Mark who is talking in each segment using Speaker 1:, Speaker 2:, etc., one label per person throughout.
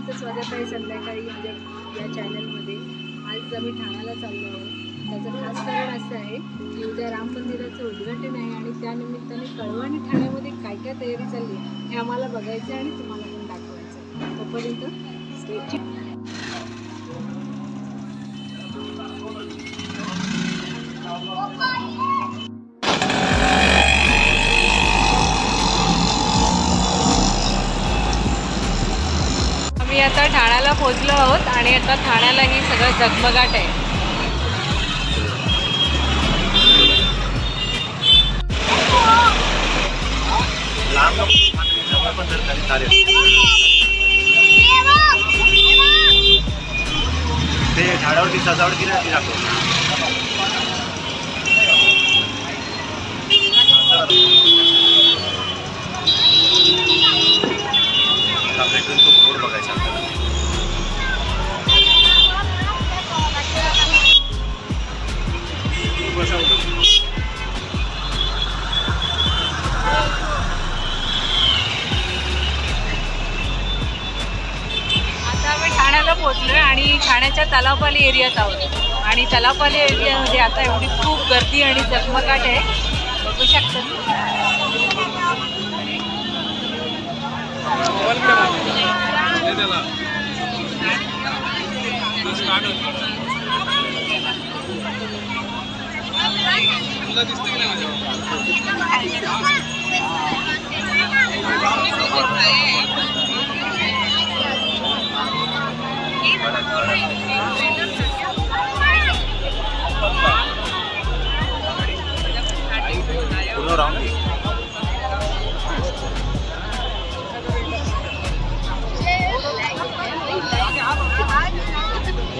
Speaker 1: सगळ्यांचं स्वागत आहे संध्याकाळी म्हणजे या चॅनलमध्ये. आज आम्ही ठाण्याला चाललो आहोत. त्याचं खास कारण असं आहे की उद्या राम मंदिराचं उद्घाटन आहे आणि त्यानिमित्ताने कळवा आणि ठाण्यामध्ये काय काय तयारी चालली हे आम्हाला बघायचं आहे आणि तुम्हाला पण दाखवायचं आहे. तोपर्यंत स्टे ट्यून. आम्ही आता ठाण्याला पोहोचलो आहोत आणि आता ठाण्याला ही सगळं झगमगाट आहे.
Speaker 2: ते झाडावरती सजावट केली ती दाखव. आपल्याकडून तो रोड बघायचा आपल्याला.
Speaker 1: ठाण्याला पोहोचलोय आणि ठाण्याच्या तलावपाली एरियात आहोत आणि तलावपाली एरियामध्ये आता एवढी खूप गर्दी आणि झगमगाट आहे, बघू शकता.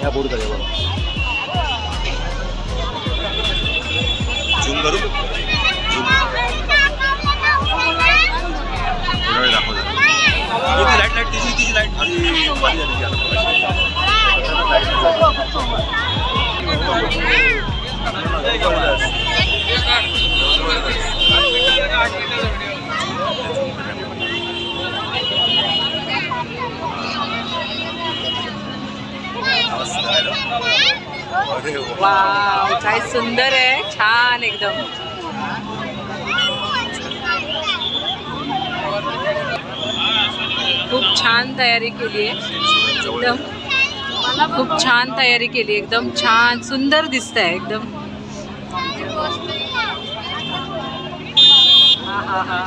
Speaker 2: या बोर्ड करे बघा. झूम करू. लाईट तिची लाईट आणि
Speaker 1: वाव, काय सुंदर आहे, छान एकदम. खूप छान तयारी केली आहे, एकदम खूप छान तयारी केली, एकदम छान सुंदर दिसत आहे एकदम. हा हा हा.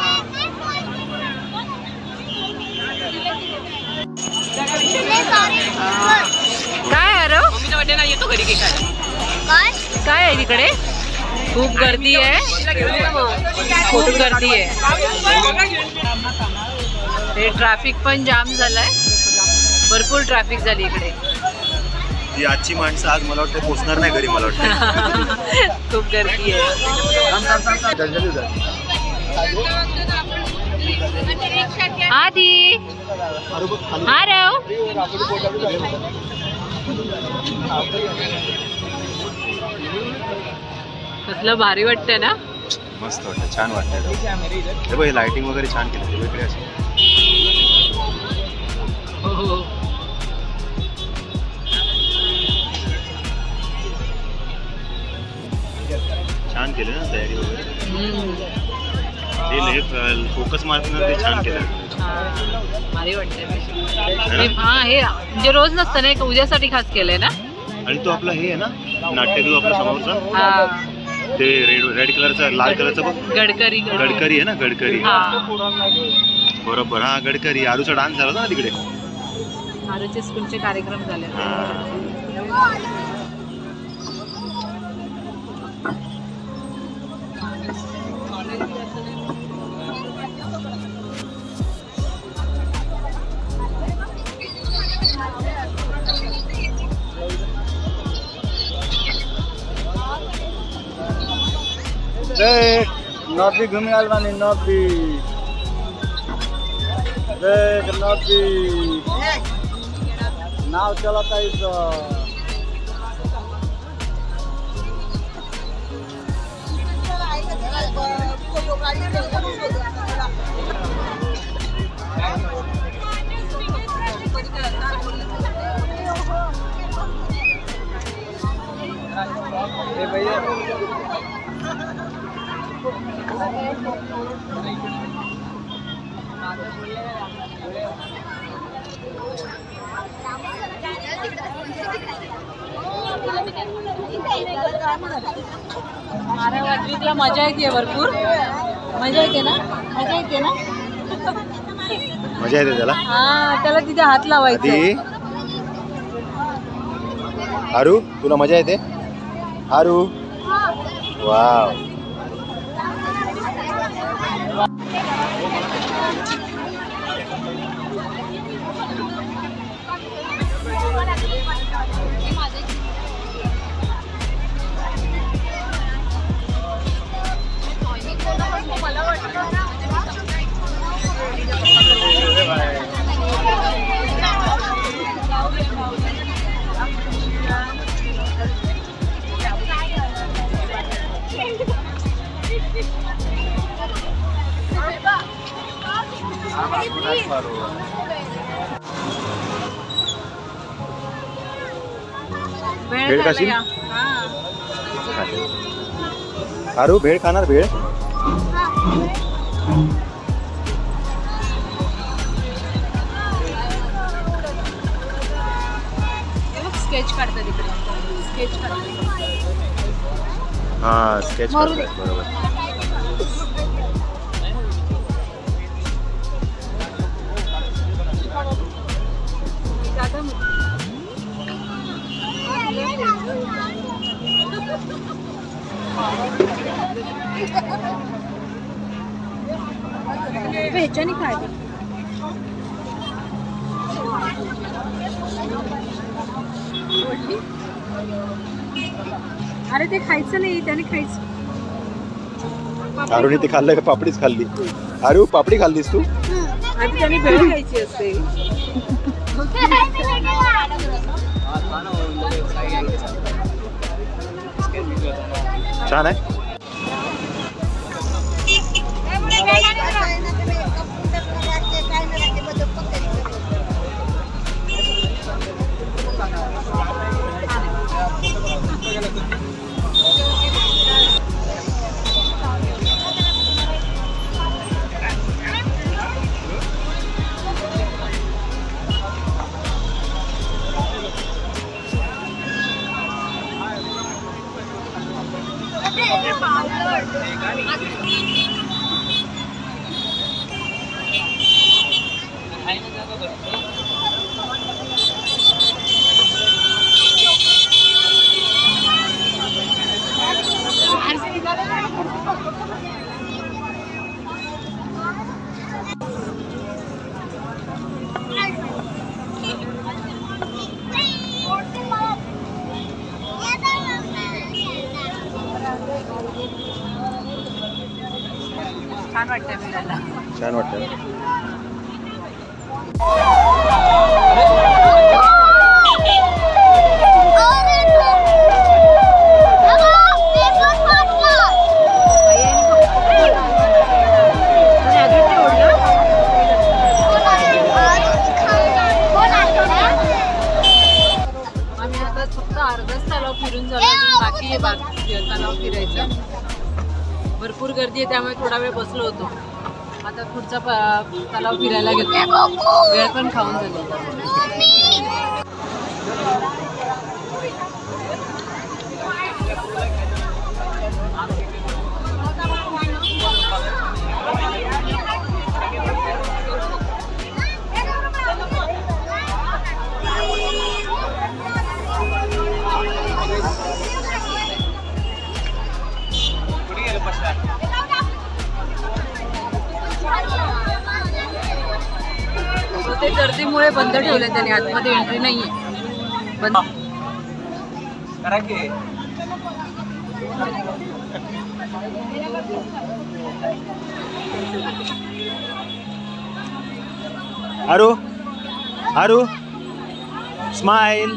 Speaker 1: काय अरे येतो घरी काय आहे तिकडे? खूप गर्दी आहे, खूप गर्दी आहे. हे ट्रॅफिक पण जाम झालाय, भरपूर ट्रॅफिक झाली इकडे.
Speaker 2: ही आजची माणसं आज मला वाटतं पोचणार नाही घरी, मला वाटतं.
Speaker 1: खूप गर्दी आहे. आधी कसलं भारी वाटतंय ना.
Speaker 2: मस्त वाटतं, छान वाटतं. हे बघ, लाइटिंग वगैरे छान केली वेगळे असं.
Speaker 1: हो.
Speaker 2: छान केलं ना तयारी वगैरे. हे फोकस मार्कनं ते छान केलं.
Speaker 1: भारी वाटतंय. हा, हे म्हणजे रोज नसतं ना, उद्यासाठी खास केलंय ना.
Speaker 2: आणि तो आपला हे आहे ना नाट्यगृह आपल्या समोरचा, ते रेड कलरचा लाल कलरचा बघ, गडकरी आहे ना, गडकरी. बरोबर, हा गडकरी. आरूचा डान्स झाला होता ना तिकडे,
Speaker 1: आरूचे स्कूलचे कार्यक्रम झाले.
Speaker 2: नदी घूमे आल बानी, नदी नदी नाव चलता इथं.
Speaker 1: वाजवीतला मजा येते भरपूर. मजा येते ना? मजा येते ना?
Speaker 2: मजा येते त्याला.
Speaker 1: हा, त्याला तिथे हात लावायचे.
Speaker 2: आरू तुला मजा येते? आरू वाव. भेळ कशी? आरू भेळ खाणार? भेळ
Speaker 1: स्केच काढतात तिकडे. स्केच काढतात.
Speaker 2: हा स्केच करतात बरोबर.
Speaker 1: ह्याच्याने काय अरे ते खायचं नाही, त्याने खायचं.
Speaker 2: आरूने ते खाल्लं का? पापडीच खाल्ली. आरू पापडी खाल्लीस तू?
Speaker 1: आधी त्याने भेळ खायची असते.
Speaker 2: छान आहे.
Speaker 1: छान वाटतं फिरायला.
Speaker 2: छान वाटतं.
Speaker 1: आम्ही आता फक्त अर्धाच तलाव फिरून झालो, बाकी आहे तलाव फिरायचं. भरपूर गर्दी आहे त्यामुळे थोडा वेळ बसलो होतो. आता पुढचा तलाव फिरायला घेतो. वेळ पण खाऊन झाली. ते गर्दीमुळे बंद ठेवले त्याने, आतमध्ये एंट्री नाहीये. बंद.
Speaker 2: आरू आरू स्माइल.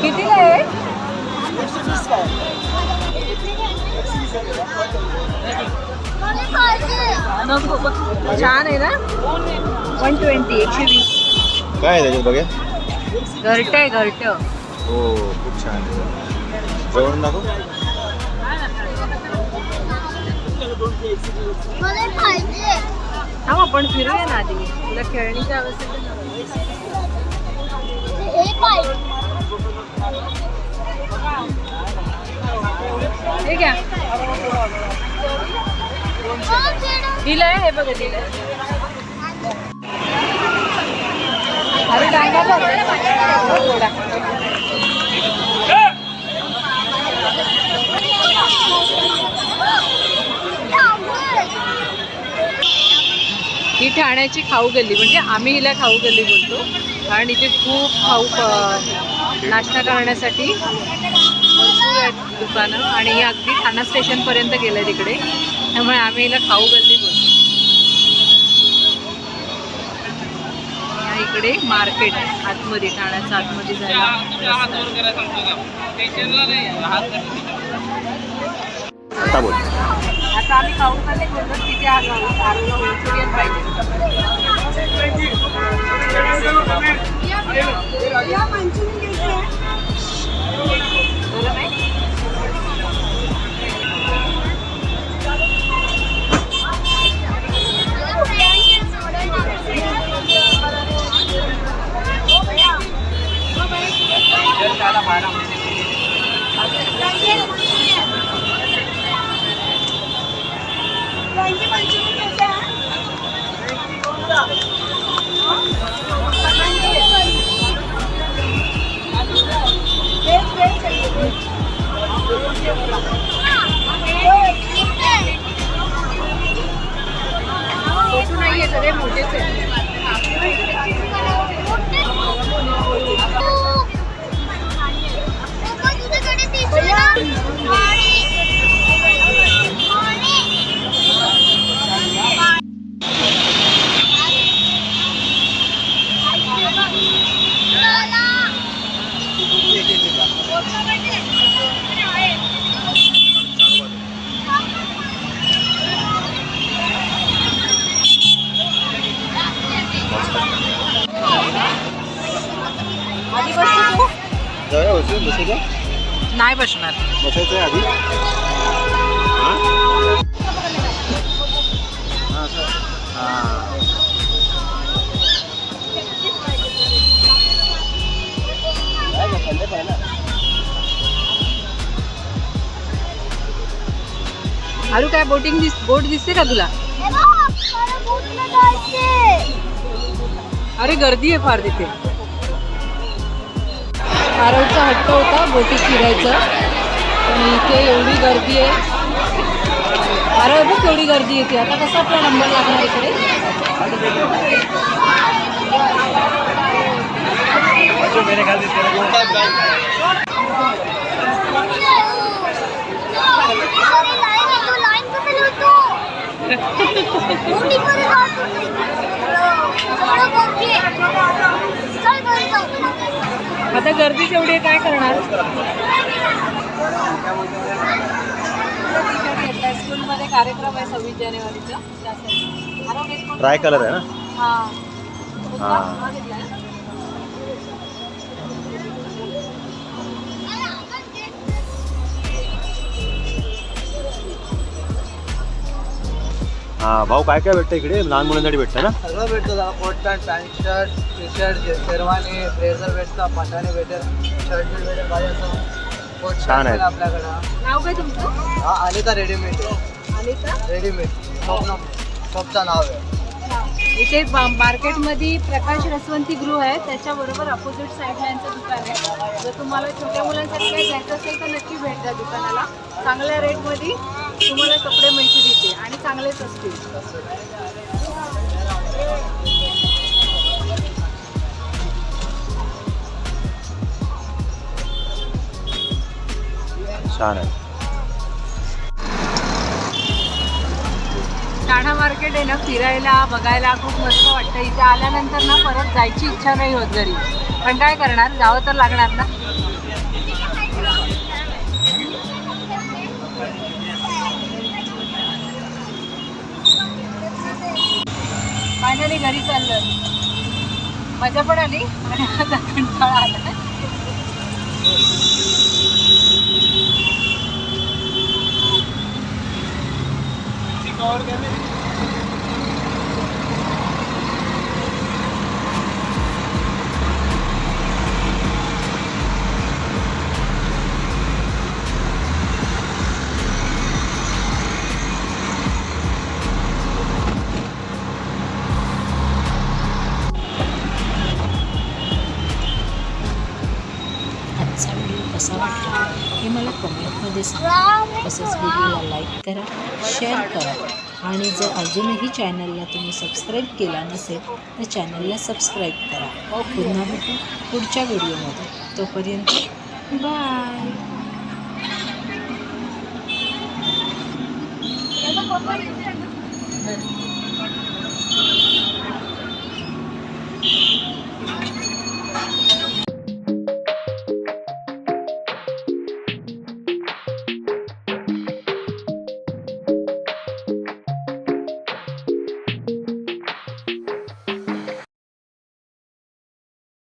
Speaker 1: कितीला आहे? छान आहे ना. 120 120.
Speaker 2: काय आहे त्याच्यात बघा.
Speaker 1: घरट आहे घरट.
Speaker 2: हो खूप छान आहे. जवळून दाखव.
Speaker 1: थांब आपण फिरूया ना आधी. तुला खेळणीची आवश्यकता. हे घ्या. दिलंय हे बघ दिलंय. अरे डांगा थोडा. ही ठाण्याची खाऊ गल्ली, म्हणजे आम्ही हिला खाऊ गल्ली बोलतो. आणि इथे खूप खाऊ नाश्ता करण्यासाठी भरपूर आहेत दुकानं. आणि हे अगदी ठाणा स्टेशनपर्यंत गेलं तिकडे, त्यामुळे आम्ही हिला खाऊ गल्ली बोलतो. इकडे मार्केट आतमध्ये, ठाण्याचं आतमध्ये जायला.
Speaker 2: आता बोल.
Speaker 1: आता आम्ही खाऊ गल्ली बोलतो, तिथे आलो मंचुरियन पाहिजे. बरं नाही. नाहीये, सगळे मोठेच आहेत. नाही बसणार.
Speaker 2: बसायचं आहे आधी.
Speaker 1: अरू काय बोट दिसते का तुला? अरे गर्दी आहे फार तिथे. आरवचा हट्ट होता बोटीत फिरायचं, पण इथे एवढी गर्दी आहे. आरव बघ केवढी गर्दी येते. आता कसा आपला नंबर लागणार इकडे? आता गर्दी तेवढी आहे, काय करणार? स्कूलमध्ये कार्यक्रम आहे 26 जानेवारीचा, त्यासाठी.
Speaker 2: ट्राय कलर आहे ना?
Speaker 3: हा भाऊ काय काय भेटतं इकडे? लहान मुलांसाठी भेटतं ना?
Speaker 4: सगळं भेटतं. जरा coat pant, pant shirt, T shirt, sherwani, blazer भेटतं, पाठाणे भेटेल, शर्ट बीट भेटेल, पाहिजे कोट
Speaker 3: छान आहे.
Speaker 4: आपल्याकडं.
Speaker 1: नाव काय तुमचं?
Speaker 4: हा अनिता रेडीमेड.
Speaker 1: अनिता
Speaker 4: रेडीमेड शॉपचं नाव आहे.
Speaker 1: इथे मार्केटमध्ये प्रकाश रसवंती गृह आहे, त्याच्याबरोबर अपोजिट साईडला यांचं दुकान आहे. जर तुम्हाला छोट्या मुलांसाठी काही घ्यायचं असेल तर नक्की भेट द्या दुकानाला. चांगल्या रेटमध्ये तुम्हाला कपडे मिळतील इथे आणि चांगलेच असतील.
Speaker 3: छान आहे.
Speaker 1: ठाणा मार्केट आहे ना, फिरायला बघायला खूप मस्त वाटतं. इथे आल्यानंतर ना परत जायची इच्छा नाही होत घरी, पण काय करणार, जावं तर लागणार ना. फायनली घरी चाललं. मजा पण आली आणि आता कंटाळा आला.
Speaker 5: आजचा व्हिडिओ कसा वाटला हे मला कमेंटमध्ये सांगा. तसंच व्हिडिओला लाईक करा, शेअर करा आणि जर अजूनही चॅनलला तुम्ही सबस्क्राईब केला नसेल तर चॅनलला सबस्क्राईब करा. पुन्हा भेटू पुढच्या व्हिडिओमध्ये. तोपर्यंत बाय.